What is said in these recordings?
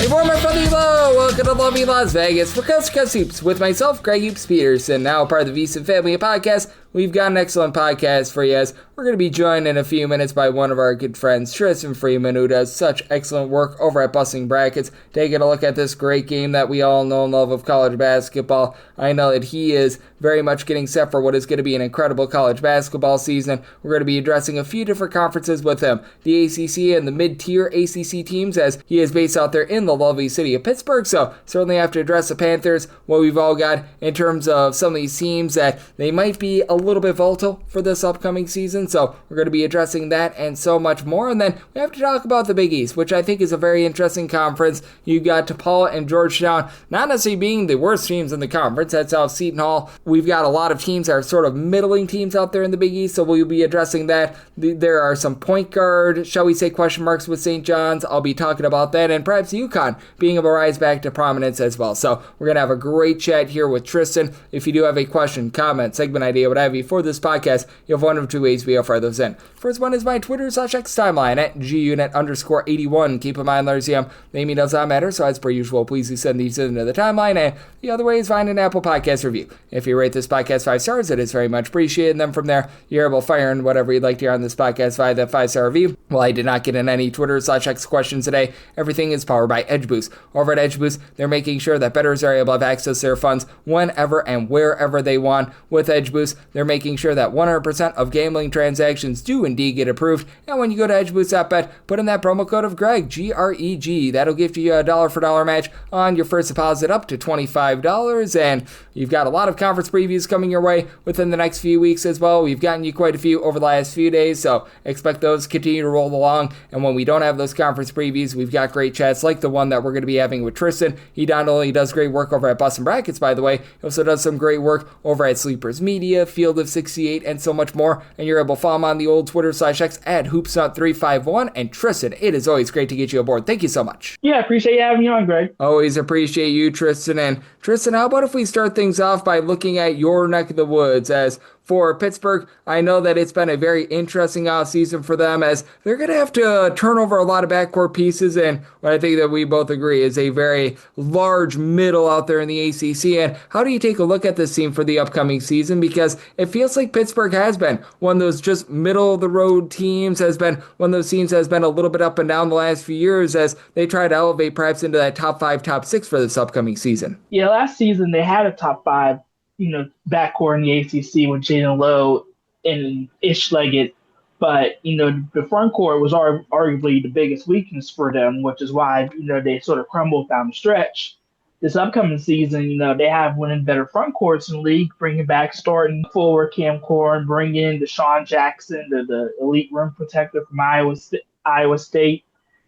Hey, warmer from the low. Welcome to lovely Las Vegas for Coast to Coast Hoops with myself, Greg Hoops Peterson, now part of the VSiN family of podcasts. We've got an excellent podcast for you as we're going to be joined in a few minutes by one of our good friends, Tristan Freeman, who does such excellent work over at Busting Brackets, taking a look at this great game that we all know and love of college basketball. I know that he is very much getting set for what is going to be an incredible college basketball season. We're going to be addressing a few different conferences with him, the ACC and the mid-tier ACC teams, as he is based out there in the lovely city of Pittsburgh. So certainly have to address the Panthers, what we've all got in terms of some of these teams that they might be a little bit volatile for this upcoming season. So we're going to be addressing that and so much more. And then we have to talk about the Big East, which I think is a very interesting conference. You got DePaul and Georgetown not necessarily being the worst teams in the conference. That's out Seton Hall. We've got a lot of teams that are sort of middling teams out there in the Big East, so we'll be addressing that. There are some point guard, shall we say, question marks with St. John's. I'll be talking about that, and perhaps UConn being able to rise back to prominence as well. So we're going to have a great chat here with Tristan. If you do have a question, comment, segment idea, what have you for this podcast, you have one of two ways we'll fire those in. First one is my Twitter/X timeline at gunit_81. Keep in mind, the naming does not matter, so as per usual, please do send these into the timeline. And the other way is find an Apple Podcast review. If you rate this podcast 5 stars, it is very much appreciated. And then from there, you're able to fire in whatever you'd like to hear on this podcast via that 5-star review. Well, I did not get in any Twitter/X questions today. Everything is powered by EdgeBoost. Over at EdgeBoost, they're making sure that bettors are able to have access to their funds whenever and wherever they want. With EdgeBoost, they're making sure that 100% of gambling transactions do indeed get approved. And when you go to edgeboost.bet, put in that promo code of Greg, G-R-E-G. That'll give you a dollar for dollar match on your first deposit up to $25. And you've got a lot of conference previews coming your way within the next few weeks as well. We've gotten you quite a few over the last few days, so expect those to continue to roll along. And when we don't have those conference previews, we've got great chats like the one that we're going to be having with Tristan. He not only does great work over at Bustin' Brackets, by the way, he also does some great work over at Sleepers Media, Field of 68, and so much more. And you're able to follow him on the old Twitter/X at HoopsNut351. And Tristan, it is always great to get you aboard. Thank you so much. Yeah, appreciate you having me on, Greg. Always appreciate you, Tristan. And Tristan, how about if we start things off by looking at your neck of the woods? As for Pittsburgh, I know that it's been a very interesting offseason for them, as they're going to have to turn over a lot of backcourt pieces, and what I think that we both agree is a very large middle out there in the ACC. And how do you take a look at this team for the upcoming season? Because it feels like Pittsburgh has been one of those just middle-of-the-road teams, has been one of those teams that has been a little bit up and down the last few years as they try to elevate perhaps into that top 5, top 6 for this upcoming season. Yeah, last season they had a top 5 backcourt in the ACC with Jalen Lowe and Ish Leggett. But, the front court was arguably the biggest weakness for them, which is why, they sort of crumbled down the stretch. This upcoming season, they have one of the better front courts in the league, bringing back starting forward Cam Corn, bring in Deshaun Jackson, the elite rim protector from Iowa State,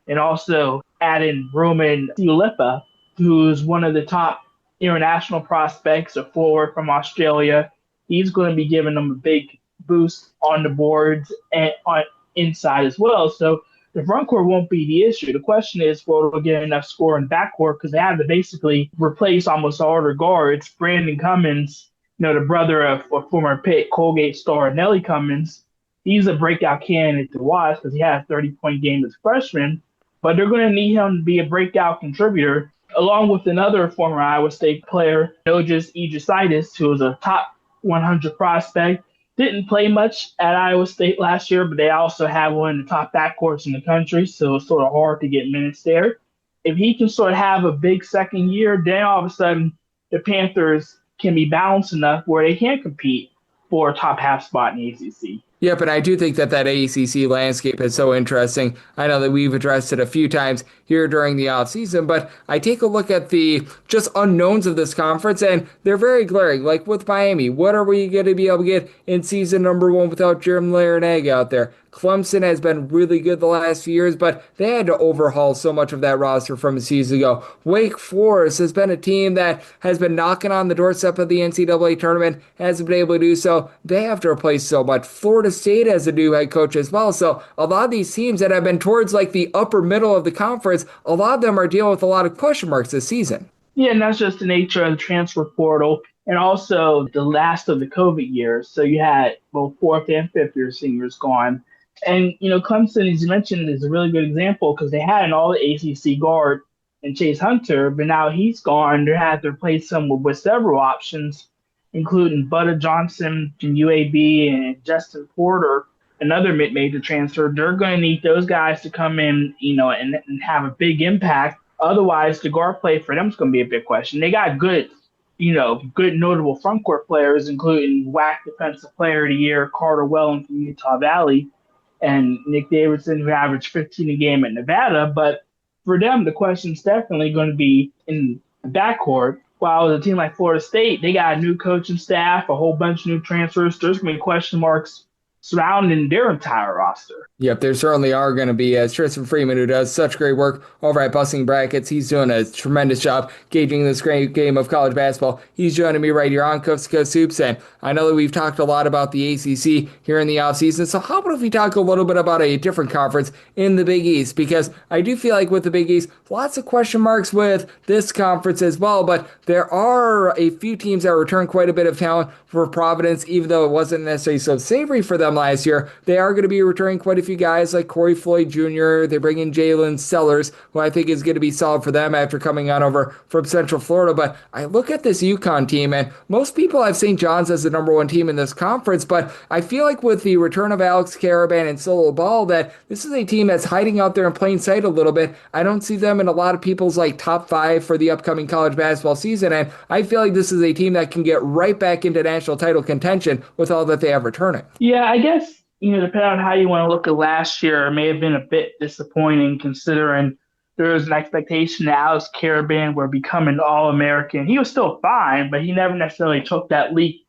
and also add in Roman Siulipa, who's one of the top international prospects, a forward from Australia. He's going to be giving them a big boost on the boards and on inside as well. So the front court won't be the issue. The question is, will they get enough score in the backcourt? Because they have to basically replace almost all their guards. Brandon Cummins, the brother of former Pitt Colgate star Nelly Cummins, he's a breakout candidate to watch because he had a 30-point game as a freshman. But they're going to need him to be a breakout contributor, along with another former Iowa State player, Nojas Egesitis, who was a top 100 prospect. Didn't play much at Iowa State last year, but they also have one of the top backcourts in the country, so it's sort of hard to get minutes there. If he can sort of have a big second year, then all of a sudden the Panthers can be balanced enough where they can compete for a top half spot in the ACC. Yeah, but I do think that ACC landscape is so interesting. I know that we've addressed it a few times here during the offseason, but I take a look at the just unknowns of this conference, and they're very glaring. Like with Miami, what are we going to be able to get in season number 1 without Jeremy Larinaga out there? Clemson has been really good the last few years, but they had to overhaul so much of that roster from a season ago. Wake Forest has been a team that has been knocking on the doorstep of the NCAA tournament, hasn't been able to do so. They have to replace so much. Florida State has a new head coach as well. So a lot of these teams that have been towards like the upper middle of the conference, a lot of them are dealing with a lot of question marks this season. Yeah, and that's just the nature of the transfer portal and also the last of the COVID years. So you had both 4th and 5th year seniors gone. And, Clemson, as you mentioned, is a really good example because they had an all-ACC guard and Chase Hunter, but now he's gone. They had to replace him with several options, including Butta Johnson from UAB and Justin Porter, another mid-major transfer. They're going to need those guys to come in, and have a big impact. Otherwise, the guard play for them is going to be a big question. They got good notable front court players, including WAC Defensive Player of the Year Carter Wellen from Utah Valley and Nick Davidson, who averaged 15 a game at Nevada. But for them, the question's definitely going to be in the backcourt. While with a team like Florida State, they got a new coaching staff, a whole bunch of new transfers. There's going to be question marks surrounding their entire roster. Yep, there certainly are going to be, as Tristan Freeman, who does such great work over at Busting Brackets. He's doing a tremendous job gauging this great game of college basketball. He's joining me right here on Coast to Coast Hoops, and I know that we've talked a lot about the ACC here in the offseason, so how about if we talk a little bit about a different conference in the Big East? Because I do feel like with the Big East, lots of question marks with this conference as well, but there are a few teams that return quite a bit of talent for Providence, even though it wasn't necessarily so savory for them last year. They are going to be returning quite a few guys like Corey Floyd Jr. They bring in Jalen Sellers, who I think is going to be solid for them after coming on over from Central Florida. But I look at this UConn team, and most people have St. John's as the number one team in this conference, but I feel like with the return of Alex Caravan and Solo Ball, that this is a team that's hiding out there in plain sight a little bit. I don't see them in a lot of people's top five for the upcoming college basketball season, and I feel like this is a team that can get right back into national title contention with all that they have returning. Yeah, I guess depending on how you want to look at last year, it may have been a bit disappointing considering there was an expectation that Alex Caravan would become an All-American. He was still fine, but he never necessarily took that leap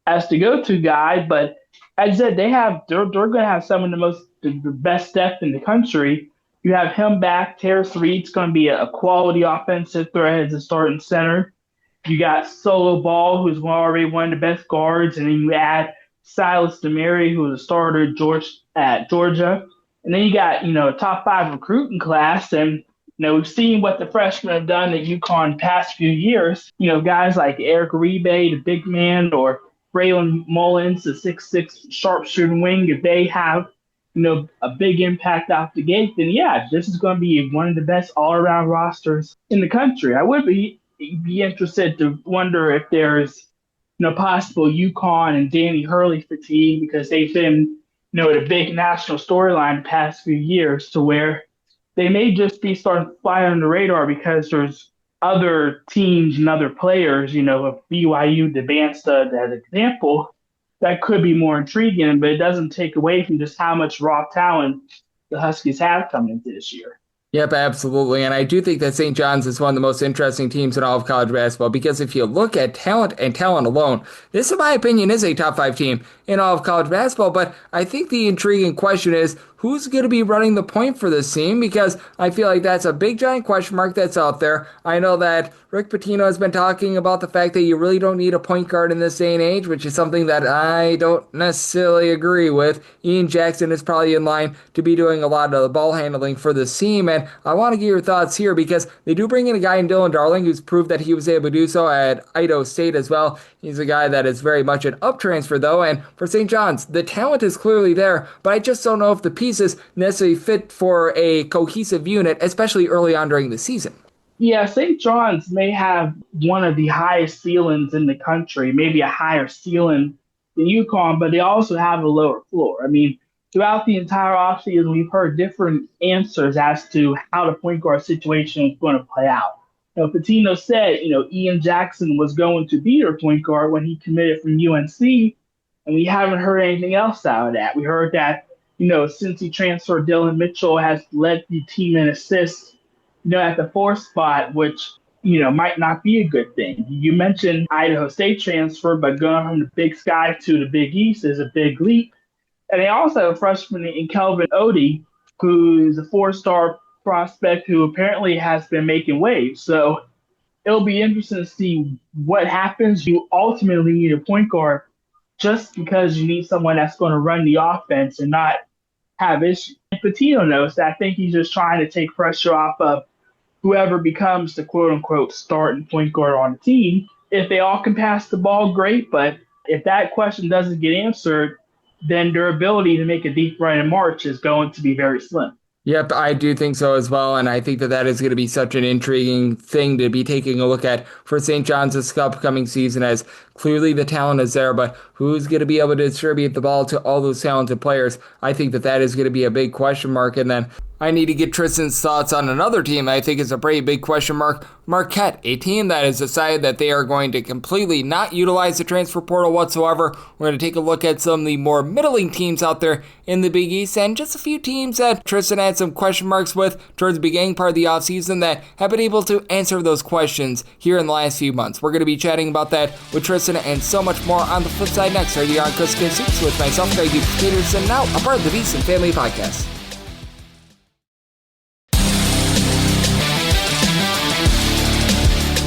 as the go-to guy. But as I said, they're going to have some of the best depth in the country. You have him back. Terrace Reed's going to be a quality offensive threat as a starting center. You got Solo Ball, who's already one of the best guards, and then you add Silas Demary, who was a starter at Georgia. And then you got, a top 5 recruiting class. And, we've seen what the freshmen have done at UConn past few years. Guys like Eric Rebe, the big man, or Braylon Mullins, the 6'6" sharpshooting wing. If they have, a big impact out the gate, then yeah, this is going to be one of the best all-around rosters in the country. I would be interested to wonder if there's possible UConn and Danny Hurley fatigue because they've been, the big national storyline the past few years to where they may just be starting to fly on the radar because there's other teams and other players, of BYU, the Bansta as an example, that could be more intriguing, but it doesn't take away from just how much raw talent the Huskies have coming into this year. Yep, absolutely. And I do think that St. John's is one of the most interesting teams in all of college basketball because if you look at talent and talent alone, this, in my opinion, is a top 5 team in all of college basketball. But I think the intriguing question is, who's going to be running the point for this team? Because I feel like that's a big, giant question mark that's out there. I know that Rick Pitino has been talking about the fact that you really don't need a point guard in this day and age, which is something that I don't necessarily agree with. Ian Jackson is probably in line to be doing a lot of the ball handling for this team, and I want to get your thoughts here because they do bring in a guy in Dylan Darling who's proved that he was able to do so at Idaho State as well. He's a guy that is very much an up transfer, though, and for St. John's, the talent is clearly there, but I just don't know if the pieces necessarily fit for a cohesive unit, especially early on during the season. Yeah, St. John's may have one of the highest ceilings in the country, maybe a higher ceiling than UConn, but they also have a lower floor. I mean, throughout the entire offseason, we've heard different answers as to how the point guard situation is going to play out. Pitino said, Ian Jackson was going to be their point guard when he committed from UNC, and we haven't heard anything else out of that. We heard that, since he transferred, Dylan Mitchell has led the team in assists, at the 4th spot, which, might not be a good thing. You mentioned Idaho State transfer, but going from the Big Sky to the Big East is a big leap. And they also have a freshman in Kelvin Odie, who's a 4-star prospect who apparently has been making waves. So it'll be interesting to see what happens. You ultimately need a point guard just because you need someone that's going to run the offense and not have issues. Pitino knows that. I think he's just trying to take pressure off of whoever becomes the quote-unquote starting point guard on the team. If they all can pass the ball, great. But if that question doesn't get answered, then their ability to make a deep run in March is going to be very slim. Yep, I do think so as well, and I think that that is going to be such an intriguing thing to be taking a look at for St. John's this upcoming season, as clearly the talent is there, but who's going to be able to distribute the ball to all those talented players? I think that that is going to be a big question mark, and then I need to get Tristan's thoughts on another team I think is a pretty big question mark, Marquette, a team that has decided that they are going to completely not utilize the transfer portal whatsoever. We're going to take a look at some of the more middling teams out there in the Big East and just a few teams that Tristan had some question marks with towards the beginning part of the offseason that have been able to answer those questions here in the last few months. We're going to be chatting about that with Tristan and so much more on the flip side next. Right here on Chris Soups with myself, Greg Peterson, now a part of the VSiN Family Podcast.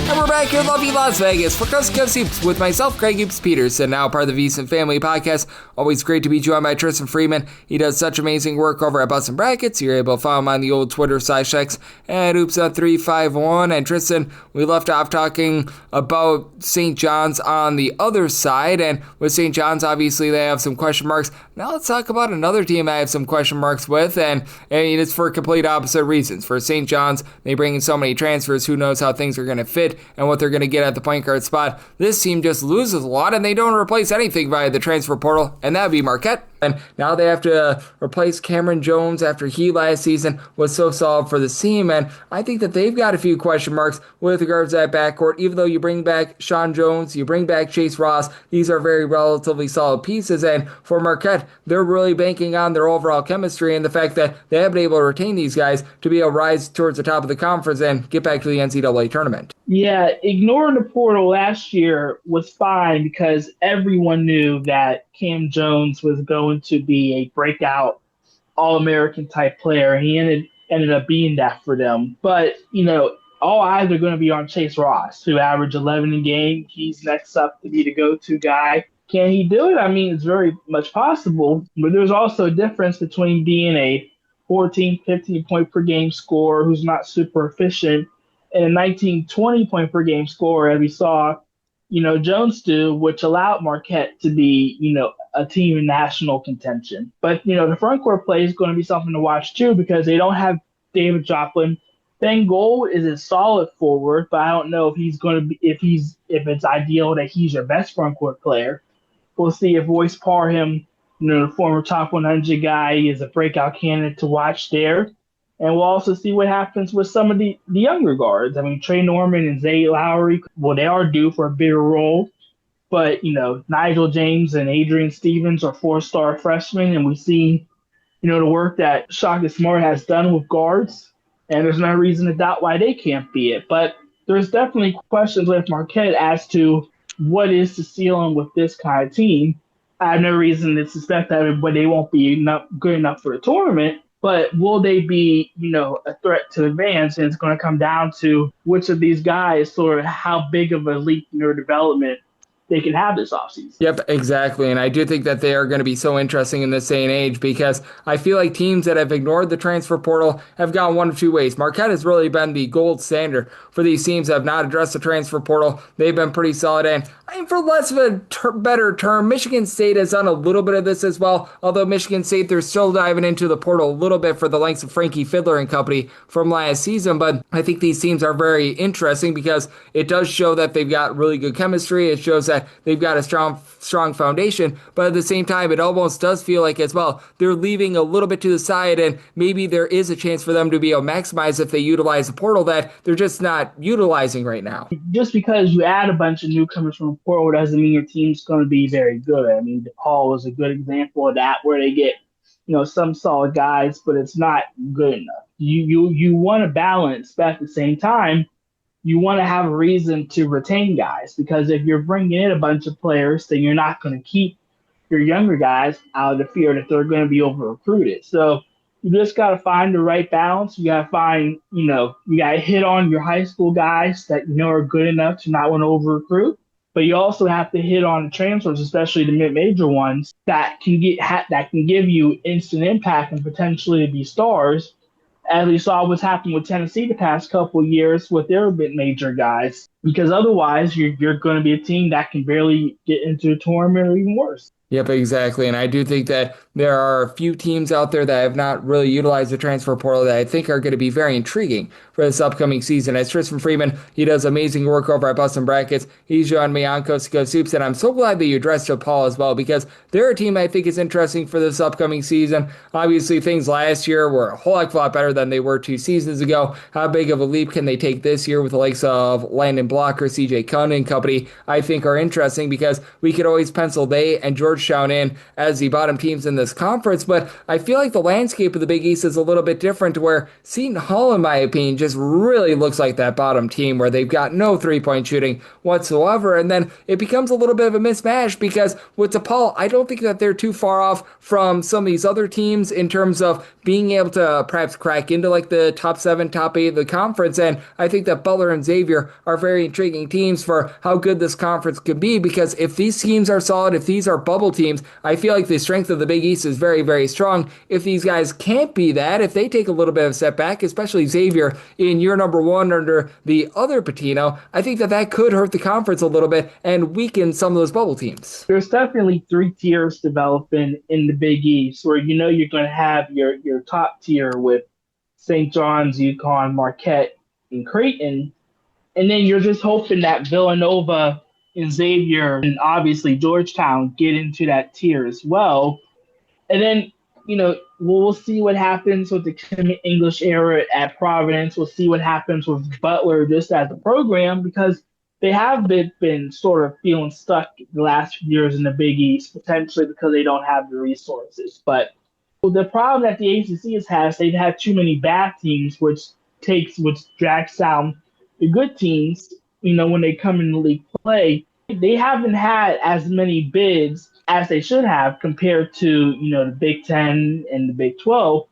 And we're back here in lovely Las Vegas for Coast to Coast Soups with myself, Greg Peterson, now part of the VSiN Family Podcast. Always great to be joined by Tristan Freeman. He does such amazing work over at Butts and Brackets. You're able to follow him on the old Twitter /X at Oops351. And Tristan, we left off talking about St. John's on the other side. And with St. John's, obviously, they have some question marks. Now let's talk about another team I have some question marks with. And I mean, it's for complete opposite reasons. For St. John's, they bring in so many transfers. Who knows how things are going to fit and what they're going to get at the point guard spot. This team just loses a lot, and they don't replace anything via the transfer portal, and that would be Marquette. And now they have to replace Cameron Jones after he last season was so solid for the team. And I think that they've got a few question marks with regards to that backcourt. Even though you bring back Sean Jones, you bring back Chase Ross, these are very relatively solid pieces. And for Marquette, they're really banking on their overall chemistry and the fact that they have been able to retain these guys to be able to rise towards the top of the conference and get back to the NCAA tournament. Yeah, ignoring the portal last year was fine because everyone knew that Cam Jones was going to be a breakout All-American type player. He ended up being that for them. But, all eyes are going to be on Chase Ross, who averaged 11 a game. He's next up to be the go-to guy. Can he do it? I mean, it's very much possible. But there's also a difference between being a 14, 15 point per game scorer who's not super efficient and a 19, 20 point per game scorer, as we saw, Jones do, which allowed Marquette to be, a team in national contention. But, the front court play is going to be something to watch too because they don't have David Joplin. Ben Gold is a solid forward, but I don't know if he's going to be, if it's ideal that he's your best front court player. We'll see if Royce Parham, the former top 100 guy, is a breakout candidate to watch there. And we'll also see what happens with some of the younger guards. I mean, Trey Norman and Zay Lowry, well, they are due for a bigger role. But, Nigel James and Adrian Stevens are 4-star freshmen. And we've seen, the work that Shaka Smart has done with guards. And there's no reason to doubt why they can't be it. But there's definitely questions with Marquette as to what is the ceiling with this kind of team. I have no reason to suspect that they won't be good enough for the tournament. But will they be, a threat to advance? And it's going to come down to which of these guys, sort of how big of a leap in their development they can have this offseason. Yep, exactly. And I do think that they are going to be so interesting in this day and age because I feel like teams that have ignored the transfer portal have gone one of two ways. Marquette has really been the gold standard for these teams that have not addressed the transfer portal. They've been pretty solid. And I mean, for less of a better term, Michigan State has done a little bit of this as well. Although Michigan State, they're still diving into the portal a little bit for the likes of Frankie Fiddler and company from last season. But I think these teams are very interesting because it does show that they've got really good chemistry. It shows that they've got a strong foundation, but at the same time, it almost does feel like as well, they're leaving a little bit to the side, and maybe there is a chance for them to be able to maximize if they utilize the portal that they're just not utilizing right now. Just because you add a bunch of newcomers from the portal doesn't mean your team's going to be very good. I mean, DePaul is a good example of that, where they get, some solid guys, but it's not good enough. You want to balance, but at the same time, you want to have a reason to retain guys, because if you're bringing in a bunch of players, then you're not going to keep your younger guys out of the fear that they're going to be over-recruited. So you just got to find the right balance. You got to find, you got to hit on your high school guys that are good enough to not want to over-recruit. But you also have to hit on the transfers, especially the mid-major ones, that can give you instant impact and potentially be stars, as we saw what's happened with Tennessee the past couple of years with their mid-major guys. Because otherwise, you're going to be a team that can barely get into a tournament or even worse. Yep, exactly. And I do think that there are a few teams out there that have not really utilized the transfer portal that I think are going to be very intriguing for this upcoming season. As Tristan Freeman, he does amazing work over at Bustin' Brackets. He's joined me on Coast to Coast Hoops, and I'm so glad that you addressed DePaul as well, because they're a team I think is interesting for this upcoming season. Obviously, things last year were a whole heck of a lot better than they were 2 seasons ago. How big of a leap can they take this year with the likes of Landon Blocker, CJ Cunn and company? I think are interesting, because we could always pencil they and Georgetown in as the bottom teams in this conference, but I feel like the landscape of the Big East is a little bit different, where Seton Hall, in my opinion, just really looks like that bottom team where they've got no three-point shooting whatsoever, and then it becomes a little bit of a mismatch, because with DePaul, I don't think that they're too far off from some of these other teams in terms of being able to perhaps crack into like the top 7, top 8 of the conference, and I think that Butler and Xavier are very intriguing teams for how good this conference could be, because if these teams are solid, if these are bubble teams, I feel like the strength of the Big East is very, very strong. If these guys can't be that, if they take a little bit of a step back, especially Xavier in year number 1 under the other Patino, I think that that could hurt the conference a little bit and weaken some of those bubble teams. There's definitely 3 tiers developing in the Big East, where you're going to have your top tier with St. John's, UConn, Marquette, and Creighton, and then you're just hoping that Villanova and Xavier and obviously Georgetown get into that tier as well. And then, we'll see what happens with the Kim English era at Providence. We'll see what happens with Butler just as a program, because they have been sort of feeling stuck the last few years in the Big East, potentially because they don't have the resources. But the problem that the ACC has had is they've had too many bad teams, which drags down the good teams, when they come in the league play. They haven't had as many bids as they should have compared to, the Big Ten and the Big 12.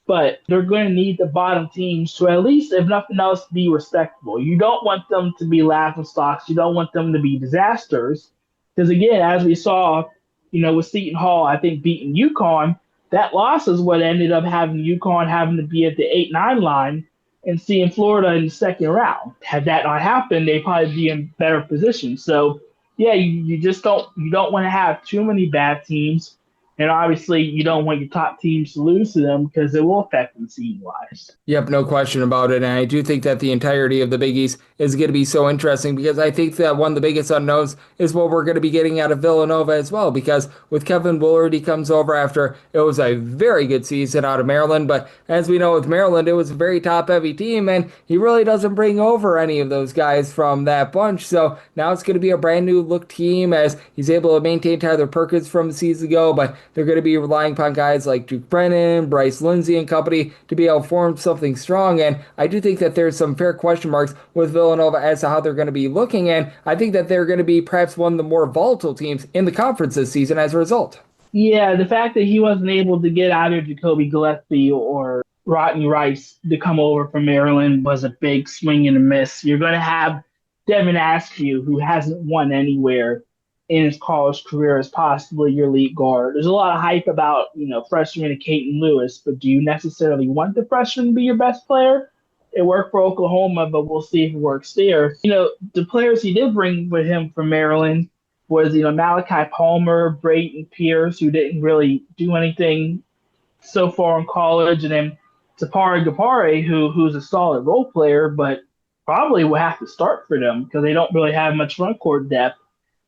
But they're going to need the bottom teams to, at least, if nothing else, be respectable. You don't want them to be laughingstocks. You don't want them to be disasters. Because, again, as we saw, with Seton Hall, I think, beating UConn, that loss is what ended up having UConn having to be at the 8-9 line and seeing Florida in the second round. Had that not happened, they'd probably be in better position. So, yeah, you just don't want to have too many bad teams. And obviously, you don't want your top teams to lose to them, because it will affect them seeding-wise. Yep, no question about it. And I do think that the entirety of the Big East is going to be so interesting, because I think that one of the biggest unknowns is what we're going to be getting out of Villanova as well, because with Kevin Willard, he comes over after it was a very good season out of Maryland. But as we know, with Maryland, it was a very top-heavy team, and he really doesn't bring over any of those guys from that bunch. So now it's going to be a brand-new look team, as he's able to maintain Tyler Perkins from the season ago, but they're going to be relying upon guys like Duke Brennan, Bryce Lindsey and company to be able to form something strong. And I do think that there's some fair question marks with Villanova as to how they're going to be looking. And I think that they're going to be perhaps one of the more volatile teams in the conference this season as a result. Yeah, the fact that he wasn't able to get either Jacoby Gillespie or Rodney Rice to come over from Maryland was a big swing and a miss. You're going to have Devin Askew, who hasn't won anywhere in his college career, as possibly your lead guard. There's a lot of hype about, freshman Caton Lewis, but do you necessarily want the freshman to be your best player? It worked for Oklahoma, but we'll see if it works there. The players he did bring with him from Maryland was, Malachi Palmer, Brayton Pierce, who didn't really do anything so far in college, and then Tapari Gapare, who's a solid role player, but probably will have to start for them because they don't really have much front court depth.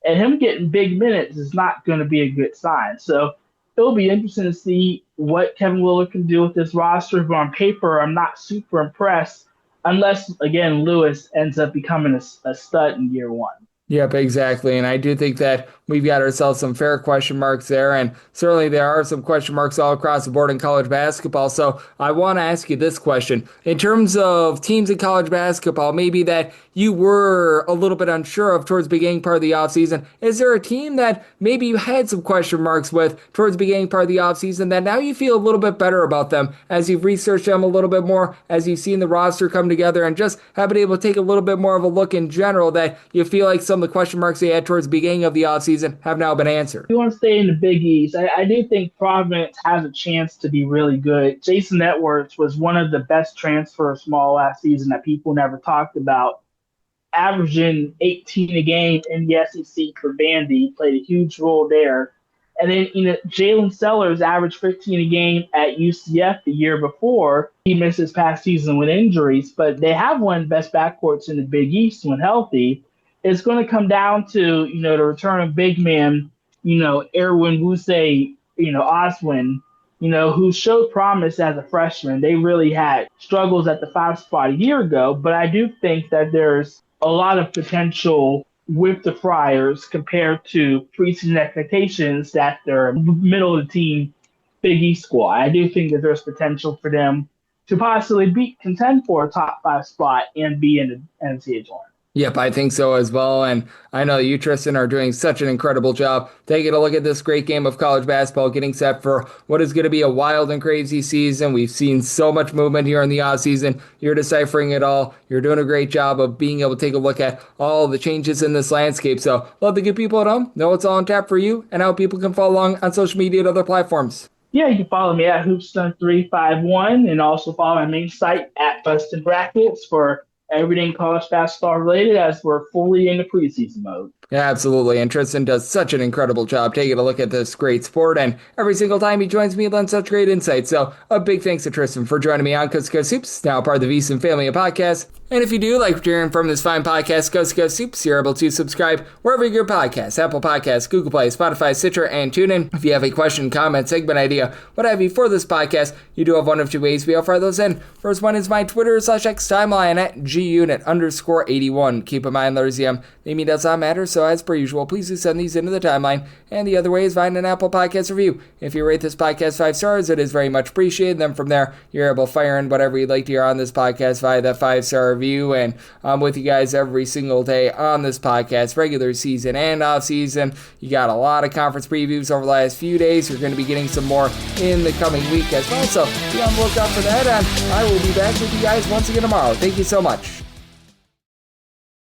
And him getting big minutes is not going to be a good sign. So it'll be interesting to see what Kevin Willard can do with this roster. But on paper, I'm not super impressed unless, again, Lewis ends up becoming a stud in year 1. Yep, exactly. And I do think that we've got ourselves some fair question marks there. And certainly there are some question marks all across the board in college basketball. So I want to ask you this question. In terms of teams in college basketball, maybe that you were a little bit unsure of towards the beginning part of the offseason, is there a team that maybe you had some question marks with towards the beginning part of the offseason that now you feel a little bit better about them as you've researched them a little bit more, as you've seen the roster come together and just have been able to take a little bit more of a look in general, that you feel like some of the question marks they had towards the beginning of the offseason have now been answered? You want to stay in the Big East. I do think Providence has a chance to be really good. Jason Edwards was one of the best transfers from all last season that people never talked about, averaging 18 a game in the SEC for Vandy, played a huge role there. And then, Jalen Sellers averaged 15 a game at UCF the year before. He missed his past season with injuries, but they have one of the best backcourts in the Big East when healthy. It's going to come down to, the return of big man, Erwin Wuse, Oswin, who showed promise as a freshman. They really had struggles at the 5 spot a year ago, but I do think that there's a lot of potential with the Friars compared to preseason expectations that they're middle of the team Big East squad. I do think that there's potential for them to possibly contend for a top 5 spot and be in the NCAA tournament. Yep, I think so as well, and I know you, Tristan, are doing such an incredible job taking a look at this great game of college basketball, getting set for what is going to be a wild and crazy season. We've seen so much movement here in the offseason. You're deciphering it all. You're doing a great job of being able to take a look at all the changes in this landscape. So love to get people at home know what's all on tap for you and how people can follow along on social media and other platforms. Yeah, you can follow me at Hoopstun351 and also follow my main site at Bustin' Brackets for everything college basketball related as we're fully in the preseason mode. Yeah, absolutely. And Tristan does such an incredible job taking a look at this great sport. And every single time he joins me, he lends such great insight. So a big thanks to Tristan for joining me on Coast to Coast Hoops, now part of the VSiN family of podcasts. And if you do like hearing from this fine podcast, Coast to Coast Hoops, you're able to subscribe wherever you get podcasts, Apple Podcasts, Google Play, Spotify, Stitcher, and TuneIn. If you have a question, comment, segment idea, what have you for this podcast, you do have one of two ways we all fire those in. First one is my Twitter/X timeline at gunit_81. Keep in mind, naming does not matter, so as per usual, please do send these into the timeline. And the other way is find an Apple Podcast review. If you rate this podcast 5 stars, it is very much appreciated. Then from there, you're able to fire in whatever you'd like to hear on this podcast via that 5-star review. And I'm with you guys every single day on this podcast, regular season and off season. You got a lot of conference previews over the last few days. You're going to be getting some more in the coming week as well. So be on the lookout for that. And I will be back with you guys once again tomorrow. Thank you so much.